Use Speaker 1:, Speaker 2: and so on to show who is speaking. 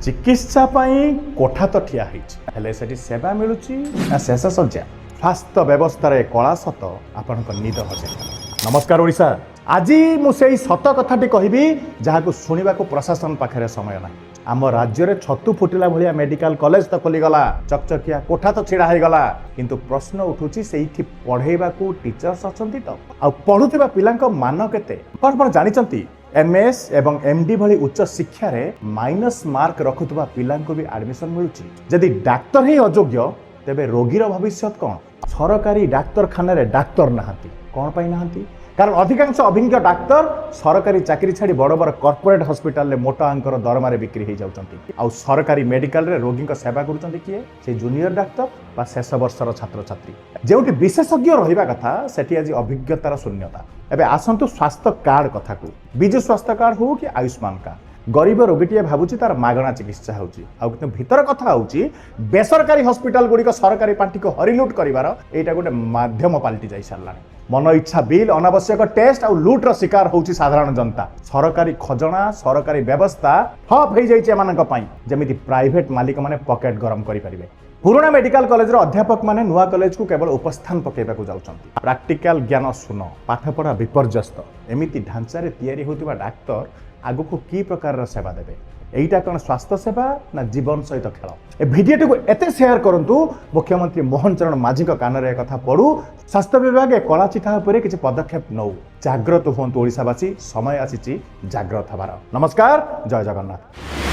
Speaker 1: चिकित्सा कोठा तो ठिया हेले सेठी सेवा मिलुची ना शेष सज्जा स्वास्थ्य व्यवस्था कला सत आपण निद हजे। नमस्कार ओडिशा। आज मुझे सत कथाटी कहबी जहाँ शुणा प्रशासन पाखे समय ना। आम राज्य में छतु फुटिला भाया मेडिकल कॉलेज तो खोलीगला, चकचकिया कोठा तो छिड़ा होगला, किंतु प्रश्न उठुची से पढ़ेबा टीचर्स अच्छा तो आ पढ़ुवा पिला मान केते कौन जानते एमएस एवं एमडी भली उच्च शिक्षा रे माइनस मार्क रखुवा पिला भी एडमिशन मिलूची। जदि डाक्तर ही अयोग्य तेबे रोगीर भविष्य कौन? सरकारी डाक्तरखाना रे डाक्तर नहांती कौन पाई नहांती? कारण अधिकांश अभिज्ञ डाक्तर सरकारी चाकरी छाड़ी बड़ बड़ कॉर्पोरेट हॉस्पिटल रे मोटा अंकर दरमारे बिक्री हो जाउछंती। आ सरकारी मेडिकल रे रोगी को सेवा करूछंती किए? से जूनियर डाक्तर बा शेष वर्षर छात्र छात्री। जेउठी विशेषज्ञ रहिबा कथा सेठी आज अभिज्ञतार शून्यता। एबे आसंतु स्वास्थ्य कार्ड कथा को। बिजु स्वास्थ्य कार्ड हो कि आयुष्मान कार्ड, गरीब रोगीटे भावुची तार मागणा चिकित्सा होची। आउ भीतर कथा होची बेसरकारी हॉस्पिटल गुडी को सरकारी पार्टी को हरिलुट करिवार एटा गोटे माध्यम पाल्टी जाई सारलानी। मन इच्छा बिल अनावश्यक टेस्ट और लुट्र शिकार होची साधारण जनता। सरकारी खजना सरकारी व्यवस्था ठप हो जाए जमी प्राइवेट मालिक माने पॉकेट गरम करि परिबे। पुराना मेडिकल कॉलेज अध्यापक माने नुआ कॉलेज को केवल उपस्थान पकेबा को जाउछंती। प्रैक्टिकल ज्ञान शून्य, पाठपढ़ा विपर्यस्त, एमिति ढांचा रे तैयारी होतिबा डाक्तर आगु को की प्रकार सेवा देबे? एटा कौन स्वास्थ्य सेवा ना जीवन सहित खेल? ए भिडियो को एते शेयर करंतु मुख्यमंत्री मोहन चरण माझी कान रे कथा पड़ू। स्वास्थ्य विभाग कला चिठा उपरे किछि पदक्षेप नौ। जाग्रत हुंतु ओडिशावासी, समय आसीछि जाग्रत हबार। नमस्कार, जय जगन्नाथ।